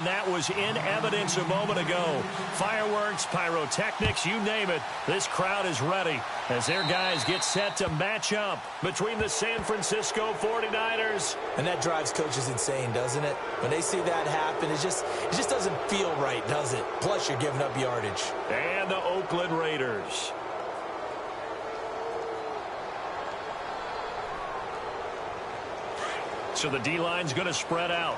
That was in evidence a moment ago. Fireworks, pyrotechnics, you name it. This crowd is ready as their guys get set to match up between the San Francisco 49ers. And that drives coaches insane, doesn't it? When they see that happen, it just doesn't feel right, does it? Plus, you're giving up yardage. And the Oakland Raiders. So the D-line's going to spread out.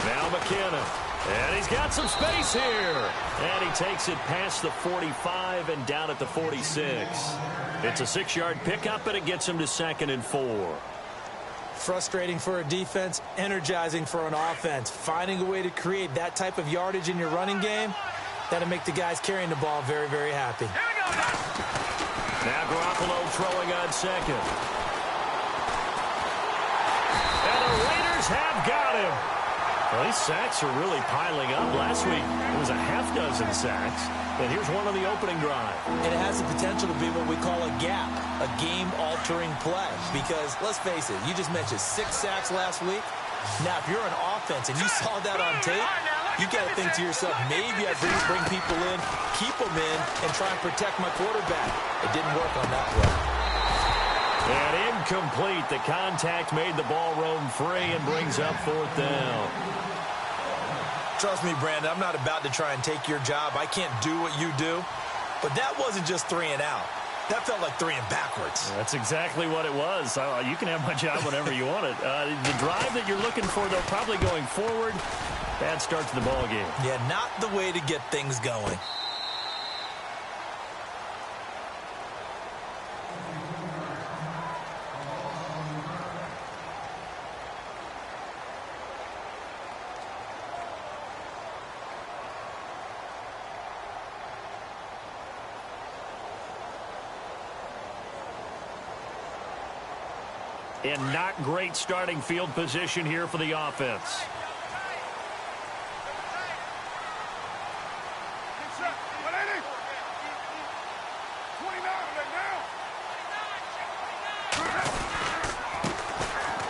Now McKinnon, and he's got some space here. And he takes it past the 45 and down at the 46. It's a 6-yard pickup, and it gets him to 2nd and 4. Frustrating for a defense, energizing for an offense. Finding a way to create that type of yardage in your running game, that'll make the guys carrying the ball very, very happy. Now Garoppolo throwing on 2nd. And the Raiders have got him. Well, these sacks are really piling up. Last week, it was a half-dozen sacks. And here's one on the opening drive. And it has the potential to be what we call a gap, a game-altering play. Because, let's face it, you just mentioned 6 sacks last week. Now, if you're an offense and you saw that on tape, you got to think to yourself, maybe I bring people in, keep them in, and try and protect my quarterback. It didn't work on that play. And incomplete. The contact made the ball roam free and brings up 4th down. Trust me, Brandon, I'm not about to try and take your job. I can't do what you do. But that wasn't just 3 and out. That felt like 3 and backwards. That's exactly what it was. You can have my job whenever you want it. The drive that you're looking for, though, probably going forward, bad start to the ball game. Yeah, not the way to get things going. And not great starting field position here for the offense.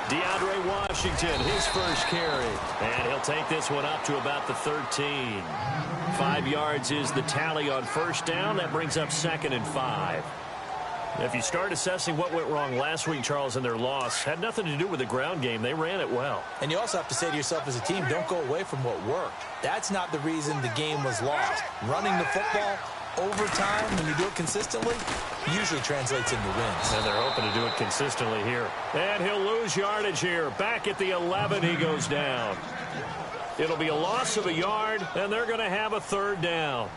DeAndre Washington, his first carry. And he'll take this one up to about the 13. 5 yards is the tally on first down. That brings up 2nd and 5. If you start assessing what went wrong last week, Charles, in their loss, had nothing to do with the ground game. They ran it well. And you also have to say to yourself as a team, don't go away from what worked. That's not the reason the game was lost. Running the football over time, when you do it consistently, usually translates into wins. And they're hoping to do it consistently here. And he'll lose yardage here. Back at the 11, he goes down. It'll be a loss of a yard, and they're going to have a 3rd down.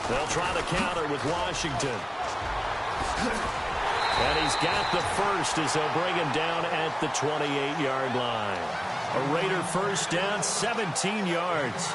They'll try the counter with Washington. And he's got the first as they'll bring him down at the 28-yard line. A Raider first down, 17 yards.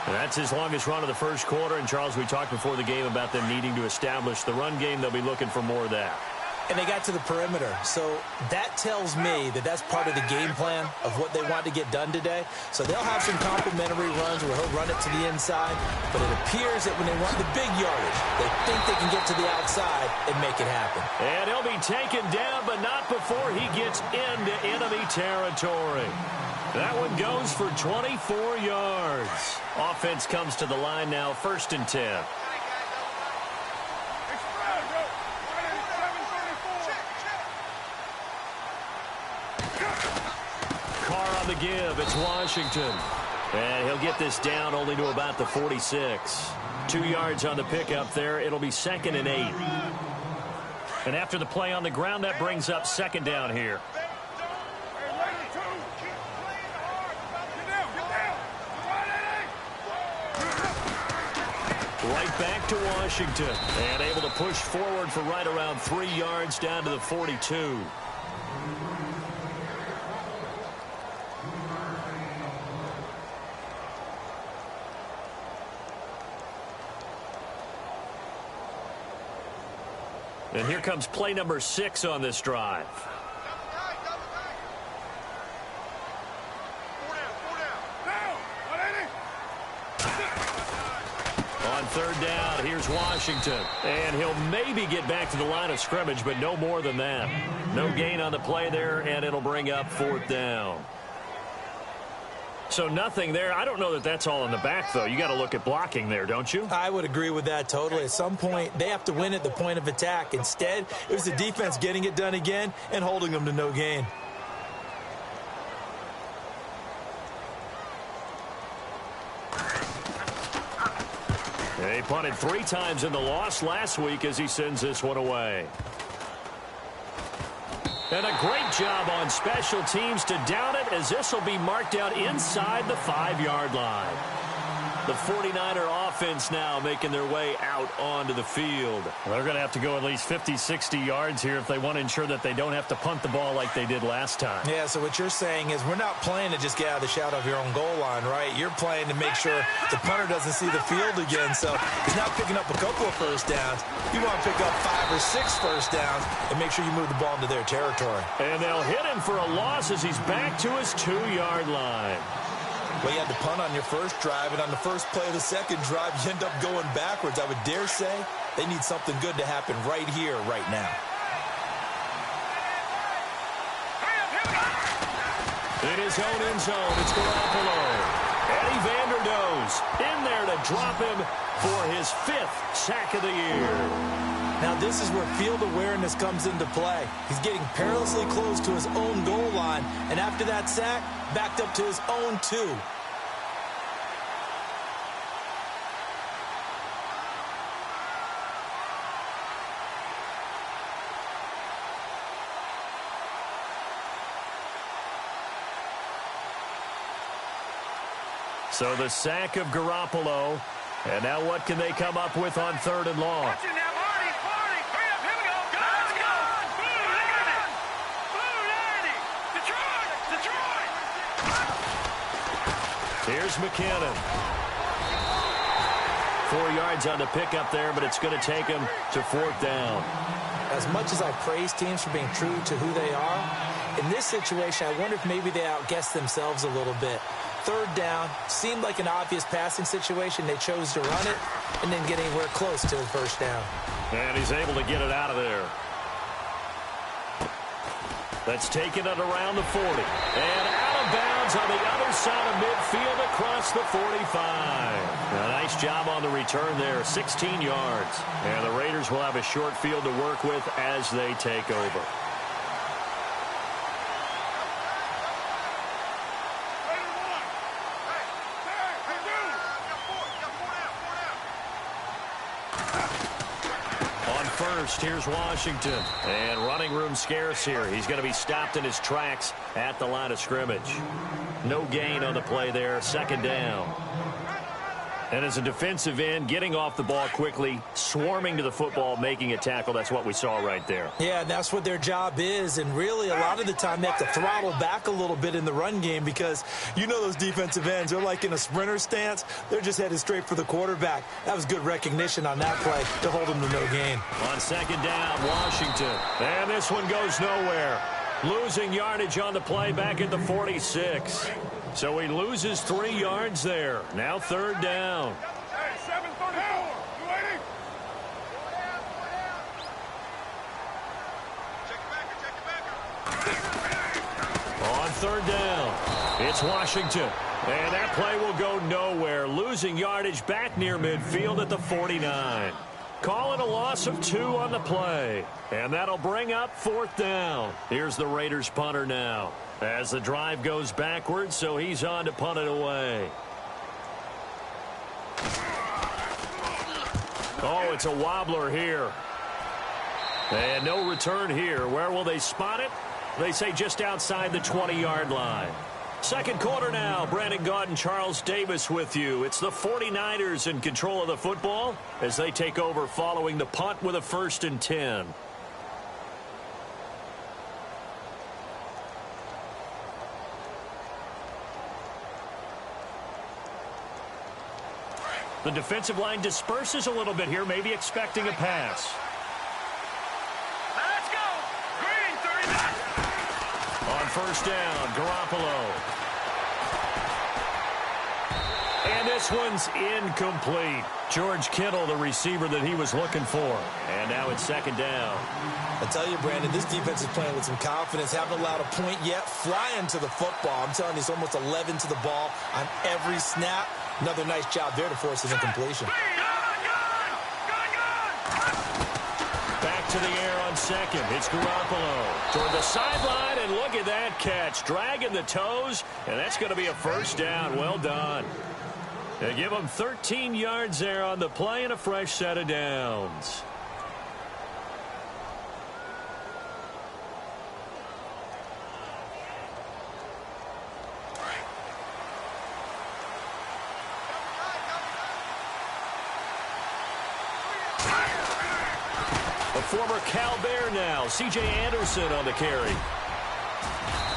And that's his longest run of the first quarter. And, Charles, we talked before the game about them needing to establish the run game. They'll be looking for more of that. And they got to the perimeter. So that tells me that that's part of the game plan of what they want to get done today. So they'll have some complimentary runs where he'll run it to the inside. But it appears that when they want the big yardage, they think they can get to the outside and make it happen. And he'll be taken down, but not before he gets into enemy territory. That one goes for 24 yards. Offense comes to the line now, 1st and 10. The give, it's Washington. And he'll get this down only to about the 46. 2 yards on the pickup there. It'll be 2nd and 8. And after the play on the ground, that brings up 2nd down here. Right back to Washington. And able to push forward for right around 3 yards down to the 42. And here comes play number 6 on this drive. On third down, here's Washington. And he'll maybe get back to the line of scrimmage, but no more than that. No gain on the play there, and it'll bring up fourth down. So nothing there. I don't know that that's all in the back, though. You got to look at blocking there, don't you? I would agree with that totally. At some point, they have to win at the point of attack. Instead, it was the defense getting it done again and holding them to no gain. He punted 3 times in the loss last week as he sends this one away. And a great job on special teams to down it, as this will be marked out inside the 5-yard line. The 49er offense now making their way out onto the field. They're going to have to go at least 50, 60 yards here if they want to ensure that they don't have to punt the ball like they did last time. Yeah, so what you're saying is we're not playing to just get out of the shadow of your own goal line, right? You're playing to make sure the punter doesn't see the field again. So he's not picking up a couple of first downs. You want to pick up 5 or 6 first downs and make sure you move the ball into their territory. And they'll hit him for a loss as he's back to his 2-yard line. Well, you had to punt on your first drive, and on the first play of the second drive, you end up going backwards. I would dare say they need something good to happen right here, right now. In his own end zone, it's Garoppolo. Eddie Vanderdoes in there to drop him for his 5th sack of the year. Now, this is where field awareness comes into play. He's getting perilously close to his own goal line, and after that sack, backed up to his own 2. So the sack of Garoppolo. And now what can they come up with on 3rd and long? Here's McKinnon. 4 yards on the pickup there, but it's going to take him to 4th down. As much as I praise teams for being true to who they are, in this situation, I wonder if maybe they outguessed themselves a little bit. 3rd down, seemed like an obvious passing situation. They chose to run it and didn't get anywhere close to the 1st down. And he's able to get it out of there. That's taken it around the 40. And out of bounds on the other side of midfield across the 45. A nice job on the return there, 16 yards. And the Raiders will have a short field to work with as they take over. First, here's Washington. And running room scarce here. He's going to be stopped in his tracks at the line of scrimmage. No gain on the play there. 2nd down. And as a defensive end, getting off the ball quickly, swarming to the football, making a tackle. That's what we saw right there. Yeah, that's what their job is. And really, a lot of the time, they have to throttle back a little bit in the run game because you know those defensive ends, they're like in a sprinter stance. They're just headed straight for the quarterback. That was good recognition on that play to hold them to no gain. On 2nd down, Washington. And this one goes nowhere. Losing yardage on the play back at the 46. So he loses 3 yards there. Now 3rd down. Hey, 734. You waiting? Check it back. On 3rd down, it's Washington. And that play will go nowhere. Losing yardage back near midfield at the 49. Calling a loss of 2 on the play. And that'll bring up 4th down. Here's the Raiders punter now. As the drive goes backwards, so he's on to punt it away. Oh, it's a wobbler here. And no return here. Where will they spot it? They say just outside the 20-yard line. 2nd quarter now. Brandon Gaudin and Charles Davis with you. It's the 49ers in control of the football as they take over following the punt with a 1st and 10. The defensive line disperses a little bit here, maybe expecting a pass. Let's go. Green, 39. On 1st down, Garoppolo. And this one's incomplete. George Kittle, the receiver that he was looking for. And now it's second down. I tell you, Brandon, this defense is playing with some confidence. Haven't allowed a point yet. Flying to the football. I'm telling you, it's almost 11 to the ball on every snap. Another nice job there to force an incompletion. Back to the air on second. It's Garoppolo toward the sideline, and look at that catch. Dragging the toes, and that's going to be a first down. Well done. They give him 13 yards there on the play and a fresh set of downs. A former Cal Bear now, C.J. Anderson on the carry.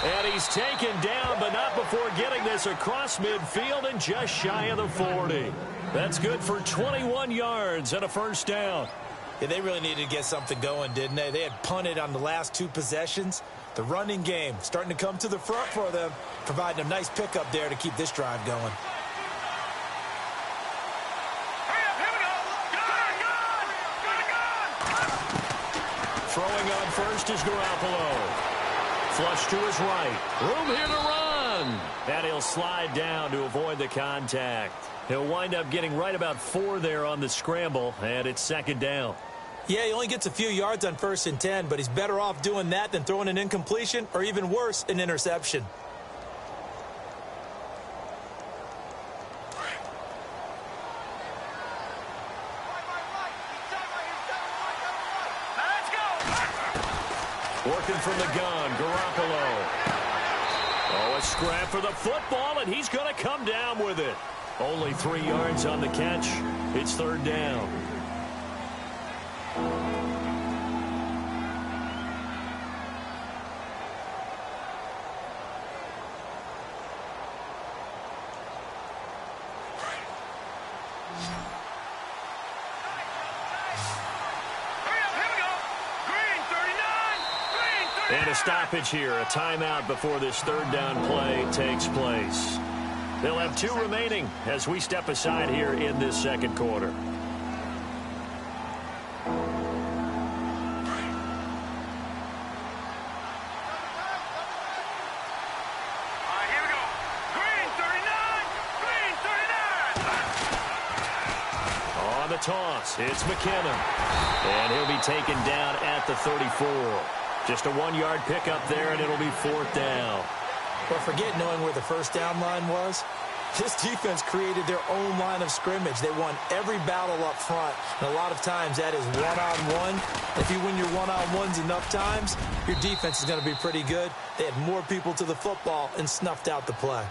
And he's taken down, but not before getting this across midfield and just shy of the 40. That's good for 21 yards and a first down. Yeah, they really needed to get something going, didn't they? They had punted on the last two possessions. The running game starting to come to the front for them, providing a nice pickup there to keep this drive going. Throwing on first is Garoppolo. Flush to his right. Room here to run. And he'll slide down to avoid the contact. He'll wind up getting right about 4 there on the scramble, and it's second down. Yeah, he only gets a few yards on 1st and 10, but he's better off doing that than throwing an incompletion or even worse, an interception. Working from the gun, Garoppolo. Oh, a scrap for the football, and he's going to come down with it. Only 3 yards on the catch. It's third down. And a stoppage here, a timeout before this third down play takes place. They'll have 2 remaining as we step aside here in this second quarter. On the toss, it's McKinnon. And he'll be taken down at the 34. Just a 1-yard pickup there, and it'll be fourth down. Well, forget knowing where the first down line was. This defense created their own line of scrimmage. They won every battle up front, and a lot of times that is one-on-one. If you win your one-on-ones enough times, your defense is going to be pretty good. They had more people to the football and snuffed out the play.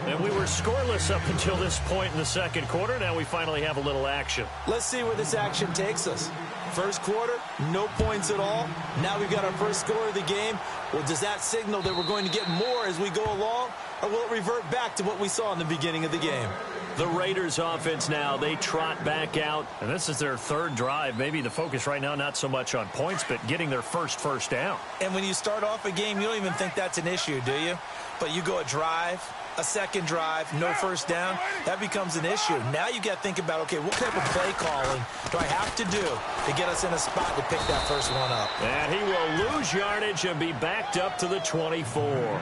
And we were scoreless up until this point in the second quarter. Now we finally have a little action. Let's see where this action takes us. First quarter, no points at all. Now we've got our first score of the game. Well, does that signal that we're going to get more as we go along? Or will it revert back to what we saw in the beginning of the game? The Raiders offense now, they trot back out. And this is their third drive. Maybe the focus right now not so much on points, but getting their first down. And when you start off a game, you don't even think that's an issue, do you? But you go a drive, a second drive, no first down, that becomes an issue. Now you got to think about, okay, what type of play calling do I have to do to get us in a spot to pick that first one up? And he will lose yardage and be backed up to the 24.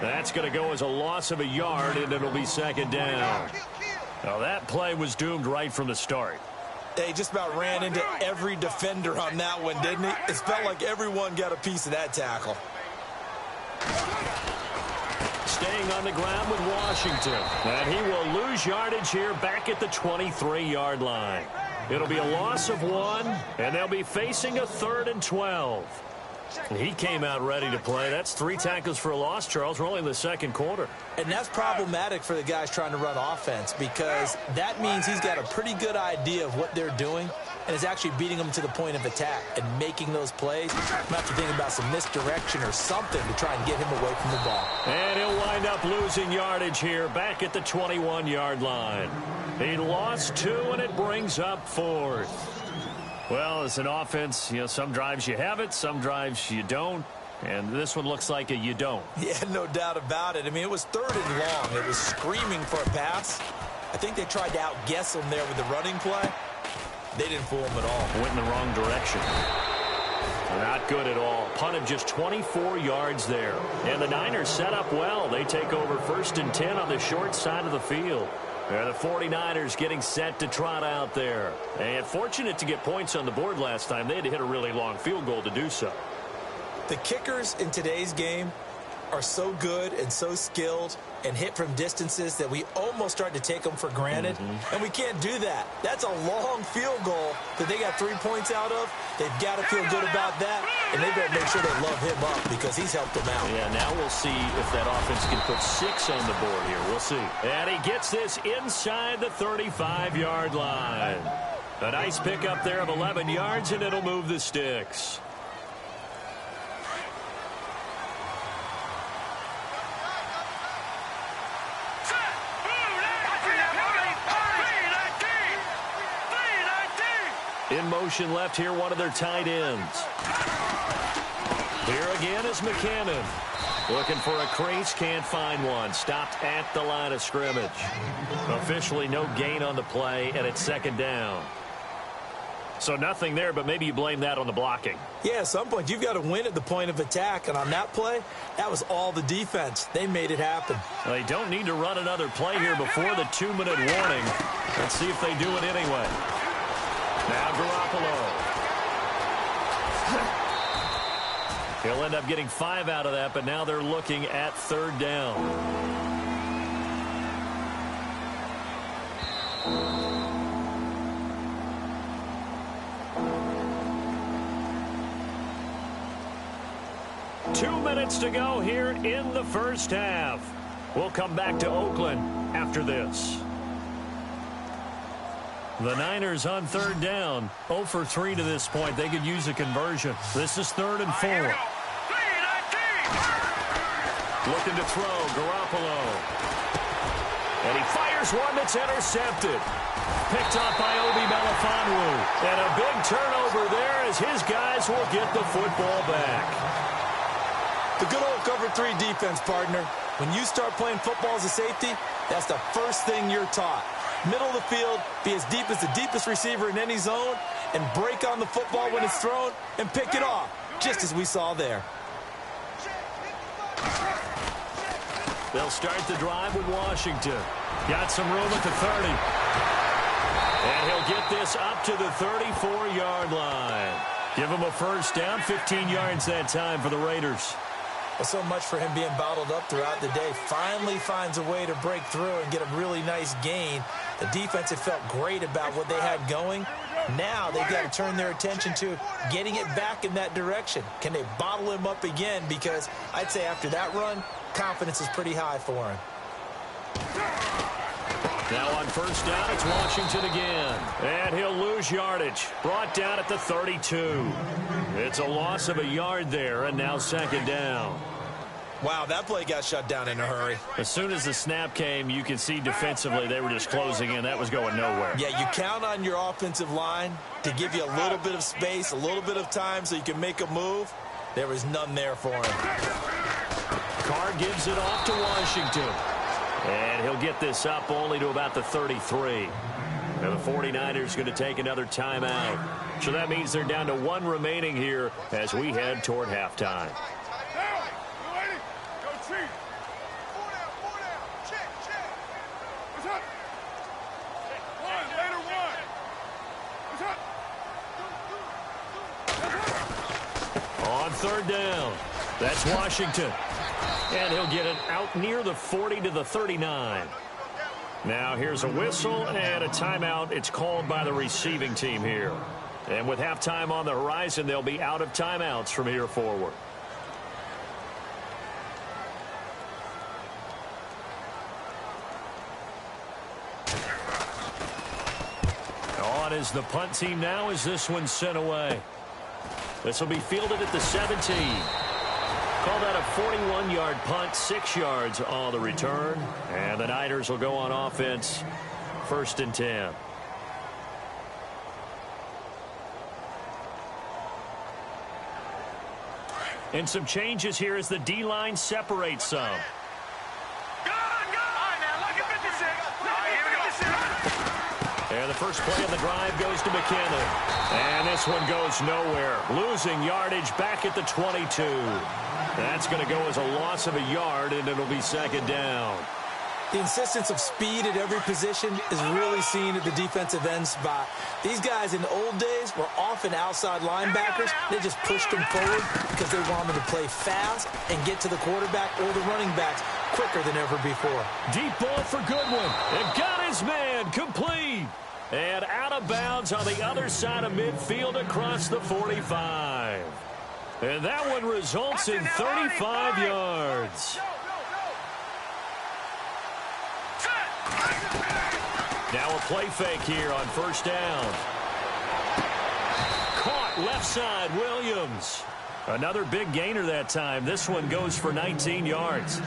That's going to go as a loss of a yard, and it'll be second down. Now, that play was doomed right from the start. They just about ran into every defender on that one, didn't he? It felt like everyone got a piece of that tackle. Staying on the ground with Washington. And he will lose yardage here back at the 23-yard line. It'll be a loss of 1, and they'll be facing a 3rd and 12. And he came out ready to play. That's 3 tackles for a loss, Charles. We're only in the second quarter. And that's problematic for the guys trying to run offense because that means he's got a pretty good idea of what they're doing and is actually beating them to the point of attack and making those plays. You have to think about some misdirection or something to try and get him away from the ball. And he'll wind up losing yardage here back at the 21-yard line. He lost 2, and it brings up 4th. Well, as an offense, you know, some drives you have it, some drives you don't. And this one looks like a you don't. Yeah, no doubt about it. I mean, it was 3rd and long. It was screaming for a pass. I think they tried to outguess him there with the running play. They didn't fool him at all. Went in the wrong direction. Not good at all. Punt of just 24 yards there. And the Niners set up well. They take over 1st and 10 on the short side of the field. The 49ers getting set to trot out there. And fortunate to get points on the board last time. They had to hit a really long field goal to do so. The kickers in today's game are so good and so skilled and hit from distances that we almost start to take them for granted. And we can't do that. That's a long field goal that they got 3 points out of. They've got to feel good about that, and they better make sure they love him up because he's helped them out. Yeah, now we'll see if that offense can put 6 on the board here. We'll see. And he gets this inside the 35-yard line. A nice pickup there of 11 yards, and it'll move the sticks. In motion left here, one of their tight ends. Here again is McKinnon. Looking for a crease, can't find one. Stopped at the line of scrimmage. Officially no gain on the play, and it's 2nd down. So nothing there, but maybe you blame that on the blocking. Yeah, at some point you've got to win at the point of attack, and on that play, that was all the defense. They made it happen. They don't need to run another play here before the 2-minute warning. Let's see if they do it anyway. Now Garoppolo. He'll end up getting 5 out of that, but now they're looking at 3rd down. Two minutes to go here in the first half. We'll come back to Oakland after this. The Niners on 3rd down. 0 for 3 to this point. They could use a conversion. This is 3rd and 4. Looking to throw, Garoppolo. And he fires one that's intercepted. Picked up by Obi Melifonwu. And a big turnover there as his guys will get the football back. The good old cover 3 defense, partner. When you start playing football as a safety, that's the first thing you're taught. Middle of the field, be as deep as the deepest receiver in any zone, and break on the football when it's thrown and pick it off, just as we saw there. They'll start the drive with Washington. Got some room at the 30. And he'll get this up to the 34-yard line. Give him a 1st down, 15 yards that time for the Raiders. Well, so much for him being bottled up throughout the day. Finally finds a way to break through and get a really nice gain. The defense had felt great about what they had going. Now they've got to turn their attention to getting it back in that direction. Can they bottle him up again? Because I'd say after that run, confidence is pretty high for him. Now on 1st down, it's Washington again. And he'll lose yardage. Brought down at the 32. It's a loss of a yard there, and now 2nd down. Wow, that play got shut down in a hurry. As soon as the snap came, you can see defensively they were just closing in. That was going nowhere. Yeah, you count on your offensive line to give you a little bit of space, a little bit of time so you can make a move. There was none there for him. Carr gives it off to Washington. And he'll get this up only to about the 33. And the 49ers going to take another timeout. So that means they're down to 1 remaining here as we head toward halftime. On 3rd down, that's Washington. And he'll get it out near the 40 to the 39. Now here's a whistle and a timeout. It's called by the receiving team here. And with halftime on the horizon, they'll be out of timeouts from here forward. On is the punt team now as this one's sent away. This will be fielded at the 17. Call that a 41-yard punt, 6 yards on the return. And the Niners will go on offense, 1st and 10. And some changes here as the D-line separates some. Go on, now, look at 56. All right, here we go. the first play of the drive goes to McKinnon. And this one goes nowhere. Losing yardage back at the 22. That's going to go as a loss of a yard, and it'll be second down. The insistence of speed at every position is really seen at the defensive end spot. These guys in the old days were often outside linebackers. They just pushed them forward because they wanted to play fast and get to the quarterback or the running backs quicker than ever before. Deep ball for Goodwin. And got his man complete. And out of bounds on the other side of midfield across the 45. And that one results in 35 yards. Now a play fake here on first down. Caught left side, Williams. Another big gainer that time. This one goes for 19 yards.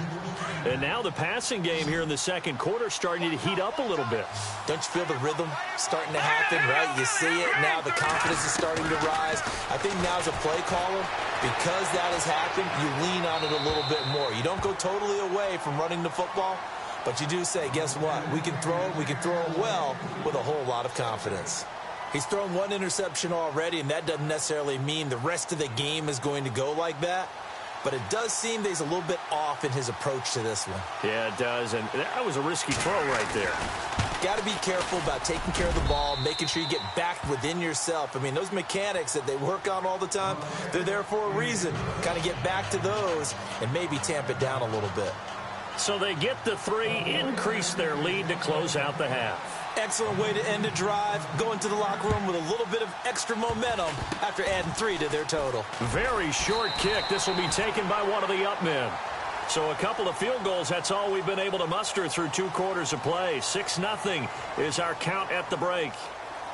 And now the passing game here in the second quarter starting to heat up a little bit. Don't you feel the rhythm starting to happen, right? You see it now. The confidence is starting to rise. I think now as a play caller, because that has happened, you lean on it a little bit more. You don't go totally away from running the football, but you do say, guess what? We can throw it well with a whole lot of confidence. He's thrown one interception already, and that doesn't necessarily mean the rest of the game is going to go like that. But it does seem that he's a little bit off in his approach to this one. Yeah, it does, and that was a risky throw right there. Got to be careful about taking care of the ball, making sure you get back within yourself. I mean, those mechanics that they work on all the time, they're there for a reason. Kind of get back to those and maybe tamp it down a little bit. So they get the 3, increase their lead to close out the half. Excellent way to end a drive, going to the locker room with a little bit of extra momentum after adding 3 to their total. Very short kick. This will be taken by one of the up men. So a couple of field goals, that's all we've been able to muster through 2 quarters of play. 6-0 is our count at the break.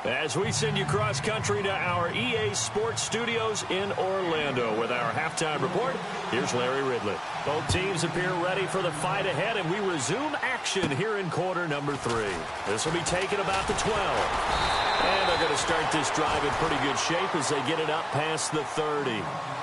As we send you cross-country to our EA Sports Studios in Orlando with our halftime report, here's Larry Ridley. Both teams appear ready for the fight ahead, and we resume action here in quarter number 3. This will be taken about the 12. And they're going to start this drive in pretty good shape as they get it up past the 30.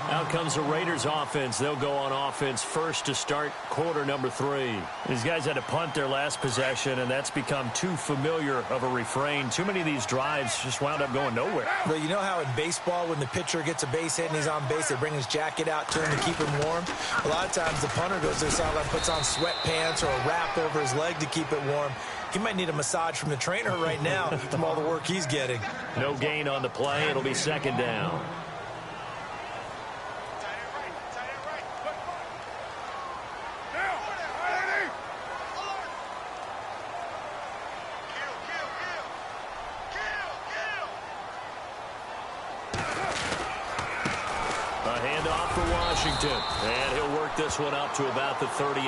Out comes the Raiders offense. They'll go on offense first to start quarter number 3. These guys had to punt their last possession, and that's become too familiar of a refrain. Too many of these drives just wound up going nowhere. Well, you know how in baseball when the pitcher gets a base hit and he's on base, they bring his jacket out to him to keep him warm? A lot of times the punter goes to the sideline, puts on sweatpants or a wrap over his leg to keep it warm. He might need a massage from the trainer right now from all the work he's getting. No gain on the play. It'll be second down. And he'll work this one up to about the 38.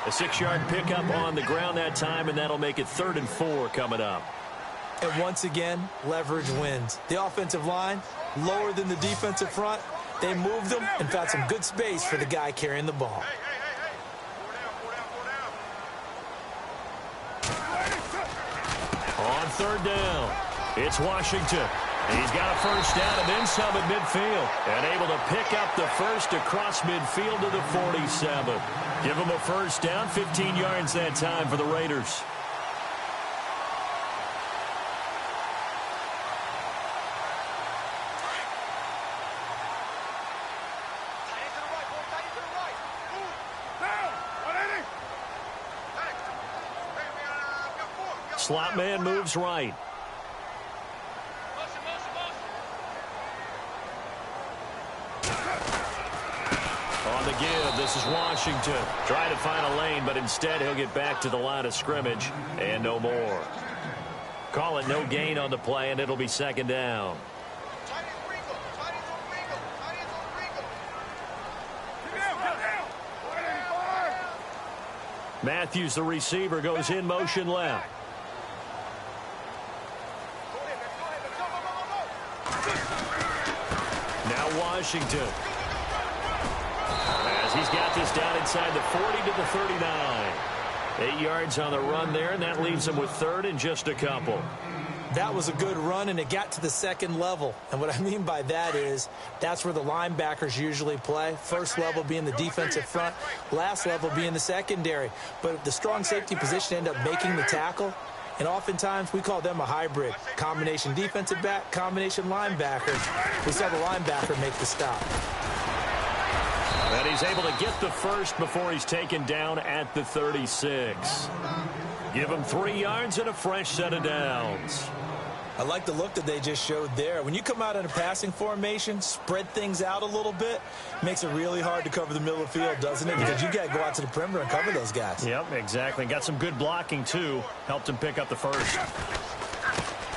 A 6-yard pickup on the ground that time, and that'll make it 3rd and 4 coming up. And once again, leverage wins. The offensive line, lower than the defensive front. They moved them and found some good space for the guy carrying the ball. On 3rd down, it's Washington. He's got a first down and then some at midfield. And able to pick up the first across midfield to the 47. Give him a first down, 15 yards that time for the Raiders. Slot man moves right. On the give, this is Washington. Trying to find a lane, but instead he'll get back to the line of scrimmage and no more. Call it no gain on the play, and it'll be second down. Matthews, the receiver, goes in motion left. Now Washington. As he's got this down inside the 40 to the 39. 8 yards on the run there, and that leaves him with 3rd and just a couple. That was a good run, and it got to the second level. And what I mean by that is that's where the linebackers usually play. First level being the defensive front, last level being the secondary. But if the strong safety position ended up making the tackle, And oftentimes, we call them a hybrid. Combination defensive back, combination linebacker. We saw the linebacker make the stop. And he's able to get the first before he's taken down at the 36. Give him 3 yards and a fresh set of downs. I like the look that they just showed there. When you come out in a passing formation, spread things out a little bit, makes it really hard to cover the middle of the field, doesn't it? Because you got to go out to the perimeter and cover those guys. Yep, exactly. Got some good blocking, too. Helped him pick up the first.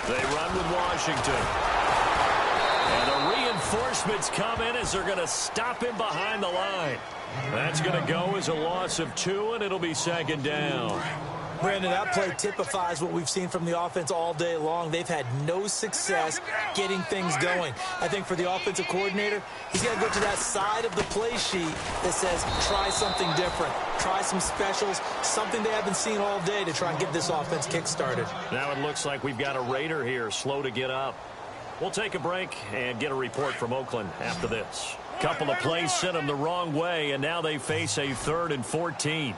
They run with Washington. And the reinforcements come in as they're going to stop him behind the line. That's going to go as a loss of 2, and it'll be second down. Brandon, that play typifies what we've seen from the offense all day long. They've had no success getting things going. I think for the offensive coordinator, he's got to go to that side of the play sheet that says, try something different. Try some specials, something they haven't seen all day to try and get this offense kick-started. Now it looks like we've got a Raider here, slow to get up. We'll take a break and get a report from Oakland after this. Couple of plays sent them the wrong way, and now they face a 3rd and 14.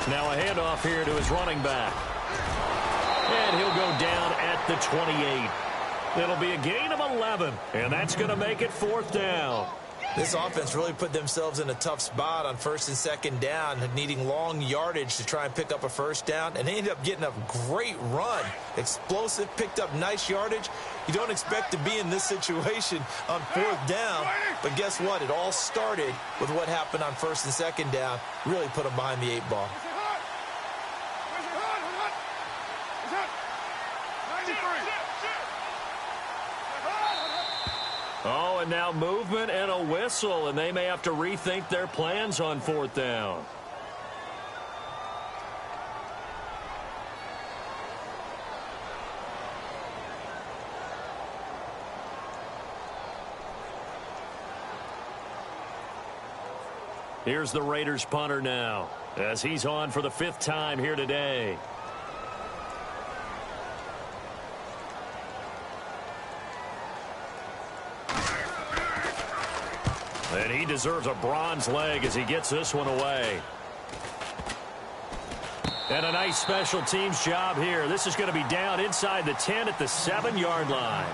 Now a handoff here to his running back. And he'll go down at the 28. It'll be a gain of 11, and that's going to make it 4th down. This offense really put themselves in a tough spot on 1st and 2nd down, needing long yardage to try and pick up a 1st down, and they ended up getting a great run. Explosive, picked up nice yardage. You don't expect to be in this situation on 4th down, but guess what? It all started with what happened on 1st and 2nd down. Really put them behind the 8 ball. Oh, and now movement and a whistle, and they may have to rethink their plans on 4th down. Here's the Raiders punter now, as he's on for the 5th time here today. And he deserves a bronze leg as he gets this one away. And a nice special teams job here. This is going to be down inside the 10 at the 7-yard line.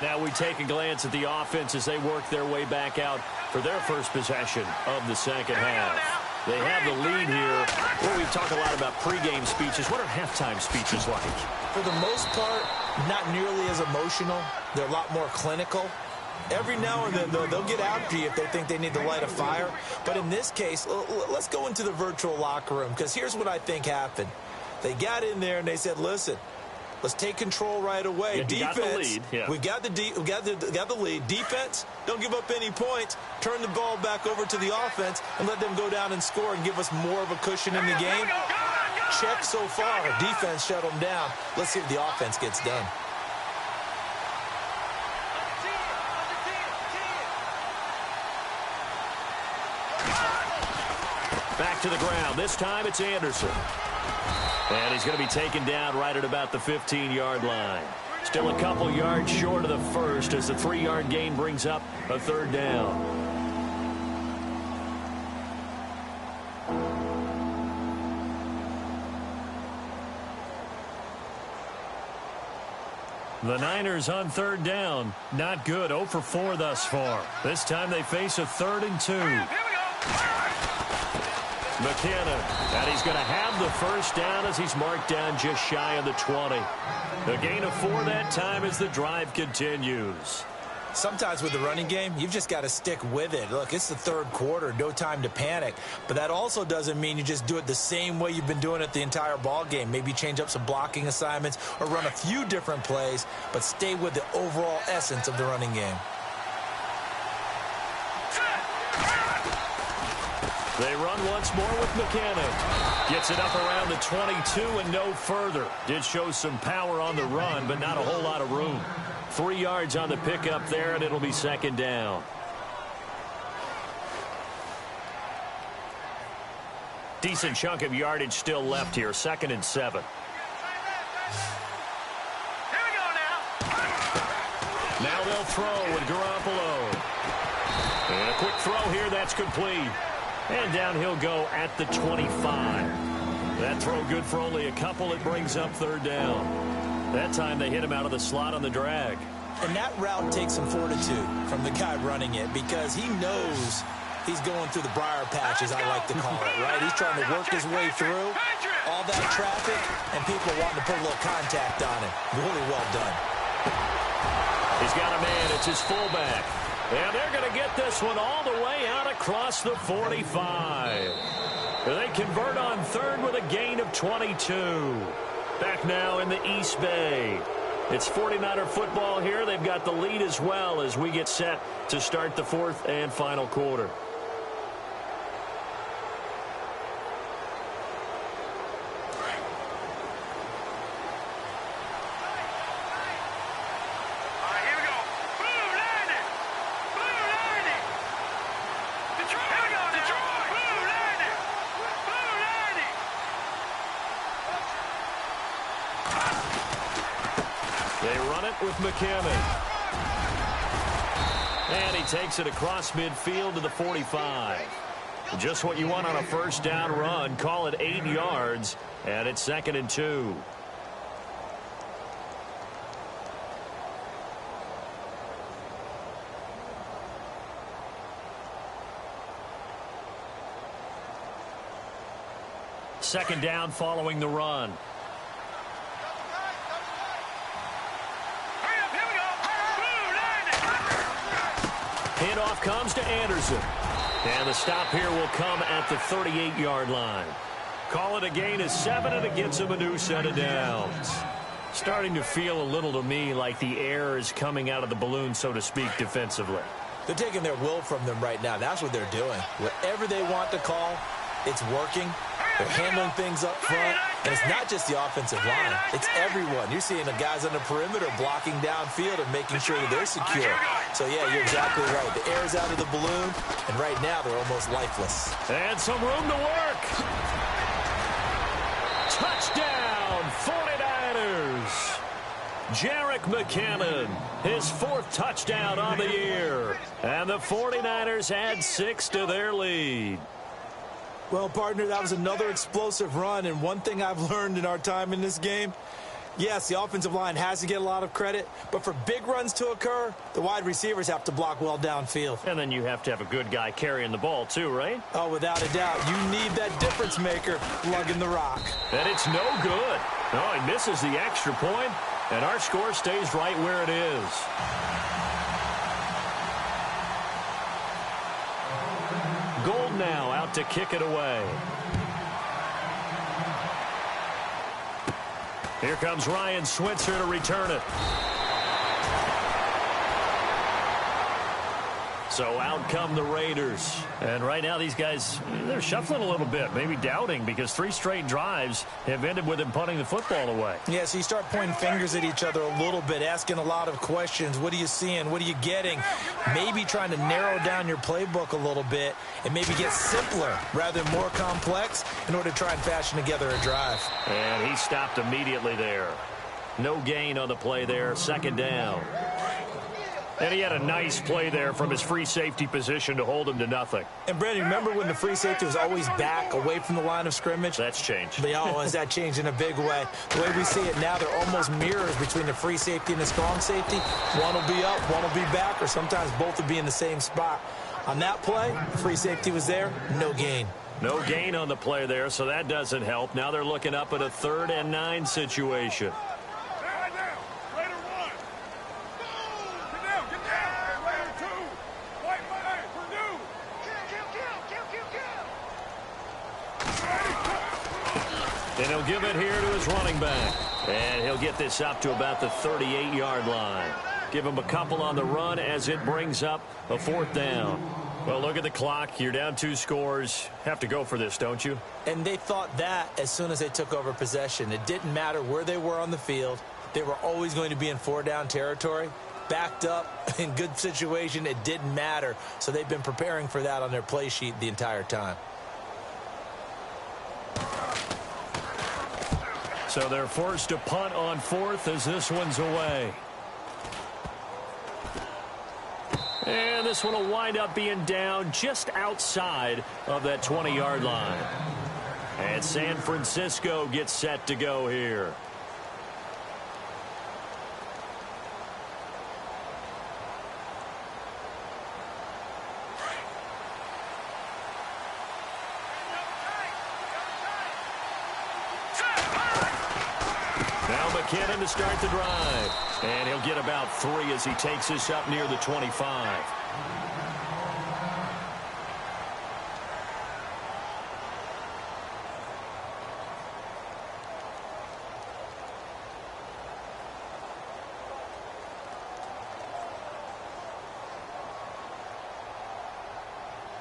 Now we take a glance at the offense as they work their way back out for their first possession of the second half. They have the lead here. Well, we've talked a lot about pregame speeches. What are halftime speeches like? For the most part, not nearly as emotional. They're a lot more clinical. Every now and then, though, they'll get after you if they think they need to light a fire. But in this case, let's go into the virtual locker room, because here's what I think happened. They got in there and they said, listen, let's take control right away. Yeah, defense, got the lead. Yeah. we got the lead. Defense, don't give up any points. Turn the ball back over to the offense and let them go down and score and give us more of a cushion in the game. Check so far. Defense shut them down. Let's see if the offense gets done. Back to the ground. This time it's Anderson. And he's going to be taken down right at about the 15-yard line. Still a couple yards short of the first as the 3-yard gain brings up a 3rd down. The Niners on 3rd down. Not good. 0 for 4 thus far. This time they face a 3rd and 2. McKinnon, and he's going to have the first down as he's marked down just shy of the 20. A gain of 4 that time as the drive continues. Sometimes with the running game, you've just got to stick with it. Look, it's the 3rd quarter, no time to panic. But that also doesn't mean you just do it the same way you've been doing it the entire ball game. Maybe change up some blocking assignments or run a few different plays, but stay with the overall essence of the running game. They run once more with McKinnon. Gets it up around the 22 and no further. Did show some power on the run, but not a whole lot of room. 3 yards on the pickup there, and it'll be 2nd down. Decent chunk of yardage still left here. 2nd and 7. Here we go now. Now they'll throw with Garoppolo. And a quick throw here. That's complete. And down he'll go at the 25. That throw good for only a couple. It brings up 3rd down. That time they hit him out of the slot on the drag. And that route takes some fortitude from the guy running it because he knows he's going through the briar patch, as I like to call it, right? He's trying to work his way through all that traffic, and people wanting to put a little contact on him. Really well done. He's got a man. It's his fullback. And they're going to get this one all the way out across the 45. They convert on 3rd with a gain of 22. Back now in the East Bay. It's 49er football here. They've got the lead as well as we get set to start the 4th and final quarter. With McCammon. And he takes it across midfield to the 45. Just what you want on a 1st down run. Call it 8 yards. And it's 2nd and 2. Second down following the run. Handoff comes to Anderson. And the stop here will come at the 38-yard line. Call it a gain of 7, and it gets him a new set of downs. Starting to feel a little to me like the air is coming out of the balloon, so to speak, defensively. They're taking their will from them right now. That's what they're doing. Whatever they want to call, it's working. They're handling things up front. And it's not just the offensive line. It's everyone. You're seeing the guys on the perimeter blocking downfield and making sure that they're secure. So, yeah, you're exactly right. The air's out of the balloon, and right now they're almost lifeless. And some room to work. Touchdown, 49ers. Jerick McCammon, his 4th touchdown on the year. And the 49ers add 6 to their lead. Well, partner, that was another explosive run, and one thing I've learned in our time in this game, yes, the offensive line has to get a lot of credit, but for big runs to occur, the wide receivers have to block well downfield. And then you have to have a good guy carrying the ball, too, right? Oh, without a doubt. You need that difference maker lugging the rock. And it's no good. No, he misses the extra point, and our score stays right where it is. Gold now out to kick it away. Here comes Ryan Switzer to return it. So out come the Raiders. And right now these guys, they're shuffling a little bit, maybe doubting, because 3 straight drives have ended with them punting the football away. Yeah, so you start pointing fingers at each other a little bit, asking a lot of questions. What are you seeing? What are you getting? Maybe trying to narrow down your playbook a little bit and maybe get simpler rather than more complex in order to try and fashion together a drive. And he stopped immediately there. No gain on the play there, 2nd down. And he had a nice play there from his free safety position to hold him to nothing. And, Brandon, remember when the free safety was always back away from the line of scrimmage? That's changed. But, oh, has that changed in a big way? The way we see it now, they're almost mirrors between the free safety and the strong safety. One will be up, one will be back, or sometimes both will be in the same spot. On that play, the free safety was there, no gain. No gain on the play there, so that doesn't help. Now they're looking up at a 3rd and 9 situation. And he'll give it here to his running back. And he'll get this up to about the 38-yard line. Give him a couple on the run as it brings up a 4th down. Well, look at the clock. You're down 2 scores. Have to go for this, don't you? And they thought that as soon as they took over possession. It didn't matter where they were on the field. They were always going to be in 4-down territory. Backed up, in good situation, it didn't matter. So they've been preparing for that on their play sheet the entire time. So they're forced to punt on fourth as this one's away. And this one will wind up being down just outside of that 20-yard line. And San Francisco gets set to go here. Now McKinnon to start the drive. And he'll get about 3 as he takes this up near the 25.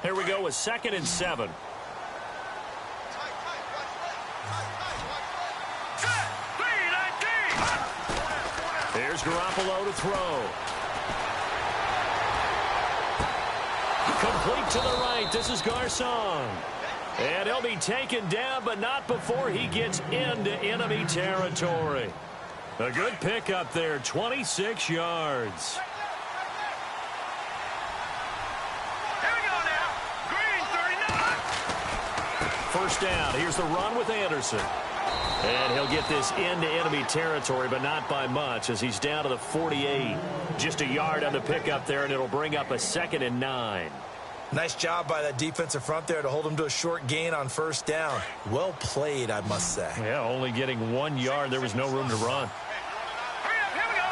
Here we go with 2nd and 7. Here's Garoppolo to throw. Complete to the right. This is Garcon. And he'll be taken down, but not before he gets into enemy territory. A good pickup there, 26 yards. Here we go now. Green 39. First down. Here's the run with Anderson. And he'll get this into enemy territory, but not by much as he's down to the 48. Just a yard on the pickup there, and it'll bring up a 2nd and 9. Nice job by that defensive front there to hold him to a short gain on first down. Well played, I must say. Yeah, only getting 1 yard. There was no room to run. Hurry up, here we go.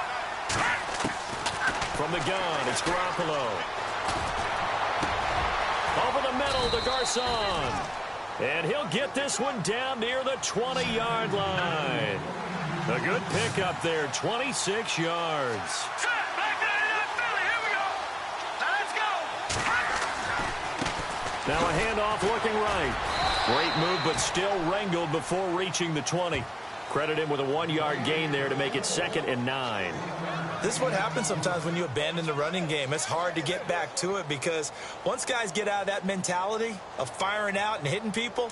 From the gun, it's Garoppolo. Over the middle to Garcon. And he'll get this one down near the 20-yard line. A good pickup there, 26 yards. Set, back to that Philly. Here we go. Now let's go. Now a handoff looking right. Great move, but still wrangled before reaching the 20. Credit him with a 1-yard gain there to make it 2nd and 9. This is what happens sometimes when you abandon the running game. It's hard to get back to it because once guys get out of that mentality of firing out and hitting people,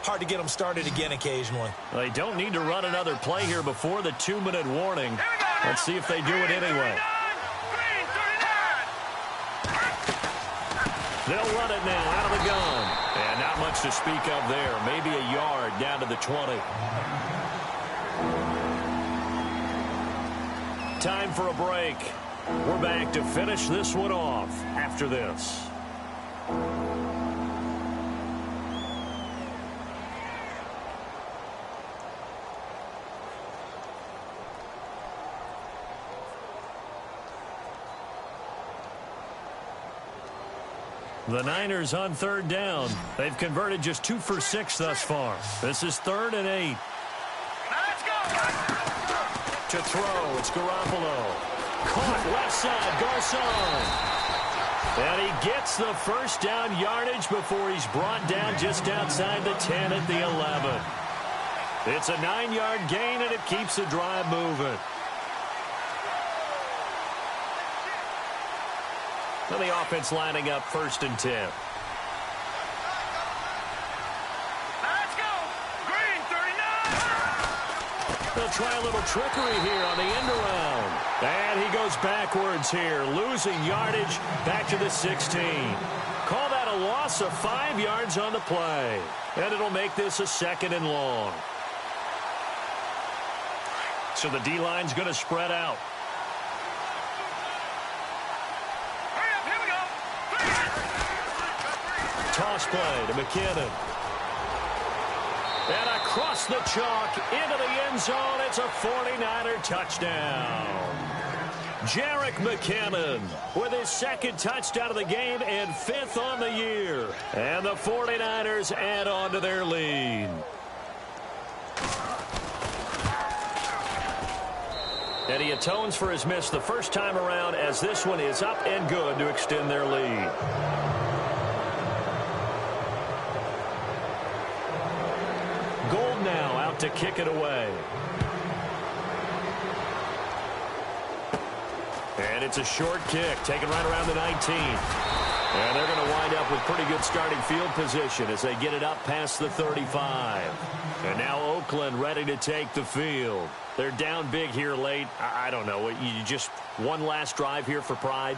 hard to get them started again occasionally. They don't need to run another play here before the 2-minute warning. Let's see if they do it anyway. Green 39. They'll run it now out of the gun. And not much to speak of there. Maybe a yard down to the 20. Time for a break. We're back to finish this one off after this. The Niners on 3rd down. They've converted just 2 for 6 thus far. This is 3rd and 8. Now let's go. To throw, it's Garoppolo. Caught left side, Garcon. And he gets the first down yardage before he's brought down just outside the 10 at the 11. It's a 9-yard gain, and it keeps the drive moving. And the offense lining up 1st and 10. Let's go. Green 39. They'll try a little trickery here on the end around. And he goes backwards here, losing yardage back to the 16. Call that a loss of 5 yards on the play. And it'll make this a 2nd and long. So the D-line's going to spread out. Hurry up, here we go. Toss play to McKinnon. And across the chalk into the end zone. It's a 49er touchdown. Jerick McKinnon with his 2nd touchdown of the game and 5th on the year. And the 49ers add on to their lead. And he atones for his miss the first time around as this one is up and good to extend their lead. Gold now out to kick it away. And it's a short kick taken right around the 19. And they're going to wind up with pretty good starting field position as they get it up past the 35. And now Oakland ready to take the field. They're down big here late. I don't know. You just one last drive here for pride?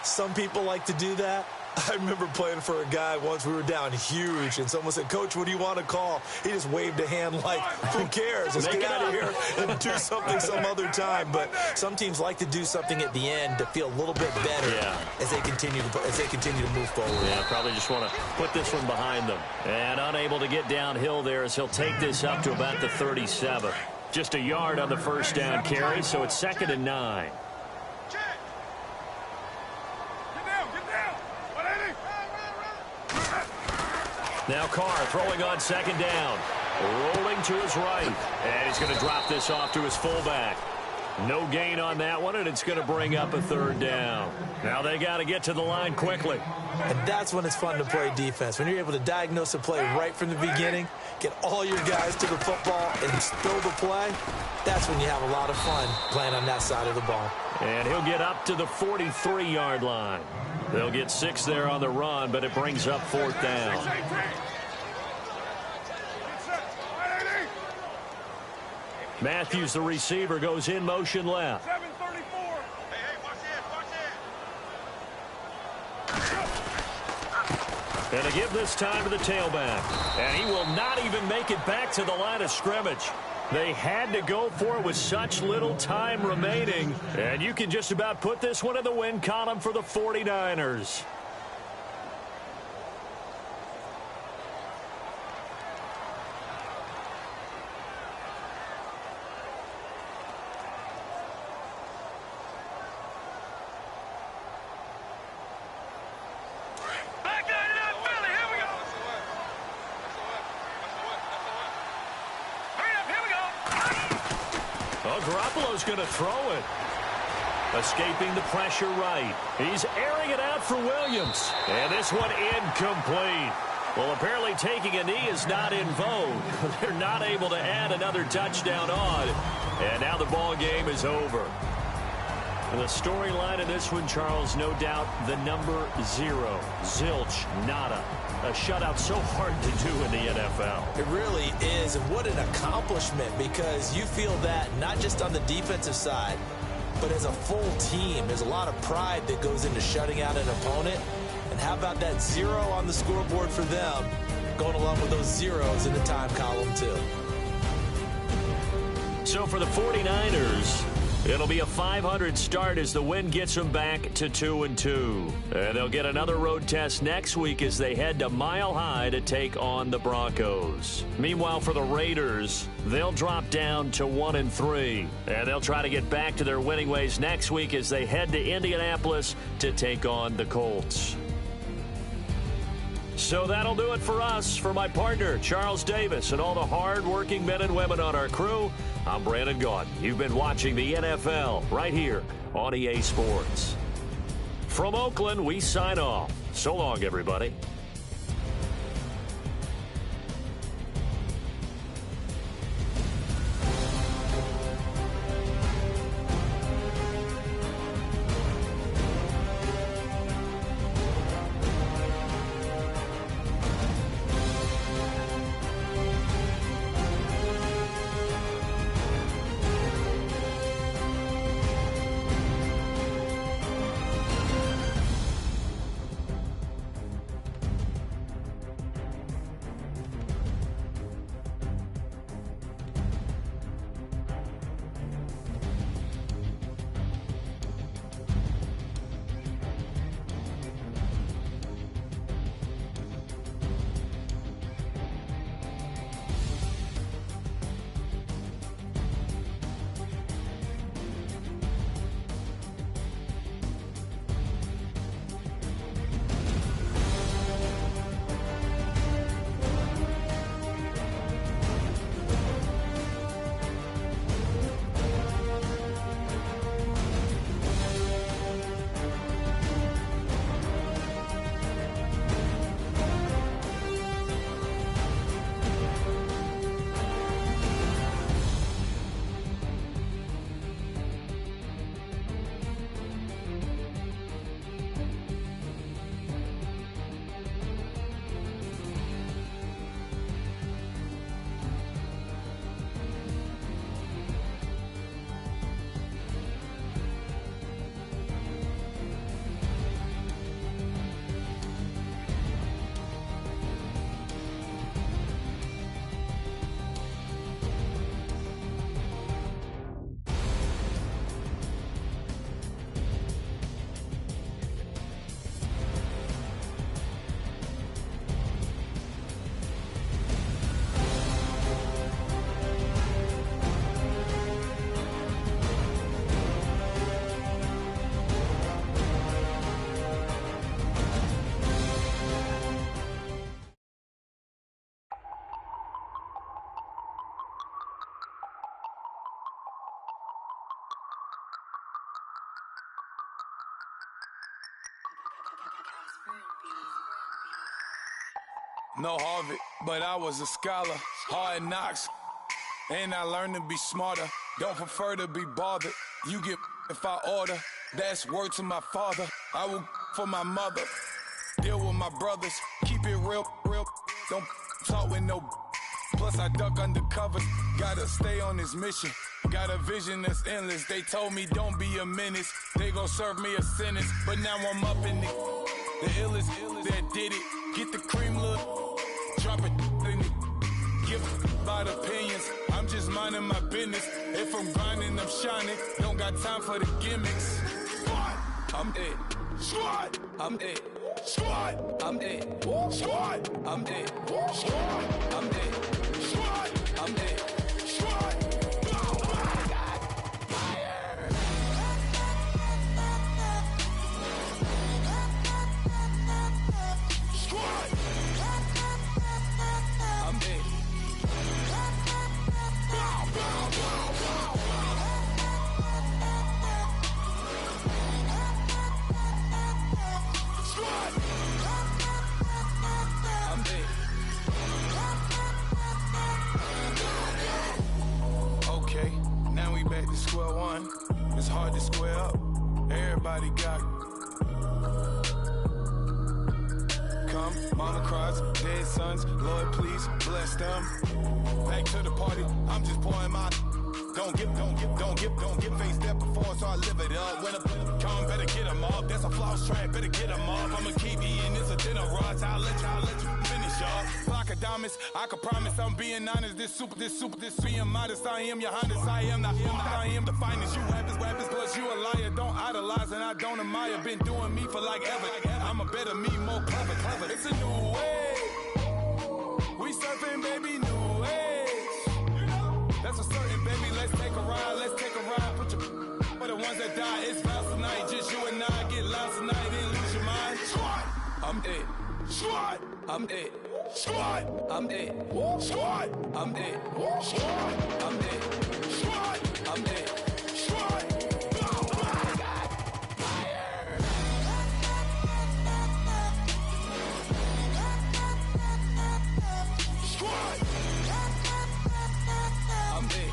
Some people like to do that. I remember playing for a guy once. We were down huge, and someone said, "Coach, what do you want to call?" He just waved a hand like, who cares? Let's get out of here and do something some other time. But some teams like to do something at the end to feel a little bit better as they continue to move forward. Yeah, probably just want to put this one behind them. And unable to get downhill there as he'll take this up to about the 37. Just a yard on the first down carry, so it's 2nd and 9. Now Carr throwing on 2nd down. Rolling to his right. And he's going to drop this off to his fullback. No gain on that one, and it's going to bring up a 3rd down. Now they got to get to the line quickly. And that's when it's fun to play defense. When you're able to diagnose a play right from the beginning, get all your guys to the football, and throw the play, that's when you have a lot of fun playing on that side of the ball. And he'll get up to the 43-yard line. They'll get 6 there on the run, but it brings up 4th down. Matthews, the receiver, goes in motion left. And to give this time to the tailback. And he will not even make it back to the line of scrimmage. They had to go for it with such little time remaining. And you can just about put this one in the win column for the 49ers. Garoppolo's going to throw it. Escaping the pressure right. He's airing it out for Williams. And this one incomplete. Well, apparently taking a knee is not in vogue. They're not able to add another touchdown on. And now the ball game is over. And the storyline of this one, Charles, no doubt the number 0. Zilch, nada. A shutout so hard to do in the NFL. It really is, and what an accomplishment, because you feel that not just on the defensive side, but as a full team. There's a lot of pride that goes into shutting out an opponent. And how about that 0 on the scoreboard for them, going along with those zeros in the time column too. So for the 49ers, it'll be a 500 start as the win gets them back to 2-2. And they'll get another road test next week as they head to Mile High to take on the Broncos. Meanwhile, for the Raiders, they'll drop down to 1-3. And they'll try to get back to their winning ways next week as they head to Indianapolis to take on the Colts. So that'll do it for us. For my partner, Charles Davis, and all the hard-working men and women on our crew, I'm Brandon Gaudin. You've been watching the NFL right here on EA Sports. From Oakland, we sign off. So long, everybody. No Harvard, but I was a scholar. Hard knocks, and I learned to be smarter. Don't prefer to be bothered. You get if I order. That's word to my father. I will for my mother. Deal with my brothers. Keep it real, real. Don't talk with no. Plus I duck undercover. Gotta stay on this mission. Got a vision that's endless. They told me don't be a menace. They gon' serve me a sentence. But now I'm up in the illest that did it. Get the cream look. Drop it in it. Give about opinions. I'm just minding my business. If I'm grinding, I'm shining. Don't got time for the gimmicks. Squad, I'm dead. Squad, I'm dead. Squad, I'm dead. Squad, I'm dead. Squad, I'm dead. Squad, I'm dead. Squad. Oh my God. Fire. Squad. I'm dead. Okay, now we back to square one. It's hard to square up. Everybody got come, mama cries, dead sons. Lord, please bless them. Back to the party. I'm just pouring my. Don't get face that before, so I live it up. When a come, better get them up. That's a floss track, better get them up. I'ma keep eating, it's a dinner rush. I'll let you finish up. Block of diamonds, I can promise I'm being honest. This being modest. I am your highness, I am not him, I am the finest. You rappers, plus you a liar. Don't idolize and I don't admire. Been doing me for like ever. I'm a better me, more clever. It's a new way. We surfing, baby, new ways. That's a certain, baby. Let's take a ride. Put your for the ones that die. It's vows tonight. Just you and I get lost tonight. Then lose your mind. Squad, I'm dead. Squad, I'm dead. Squad, I'm dead. Squad, I'm dead. Squad, I'm dead. Squad, I'm dead. Squad. Oh my God. Fire. Squad. I'm dead. Squad. I'm dead.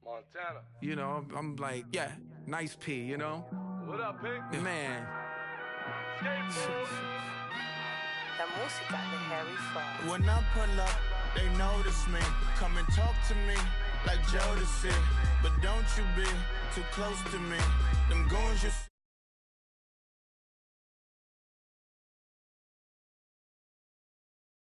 Montana. You know, I'm like, yeah, nice P, you know? What up, Pink? Man. La música de Harry Fraud. When I pull up, they notice me. Come and talk to me like Jodeci. But don't you be too close to me. Them goons you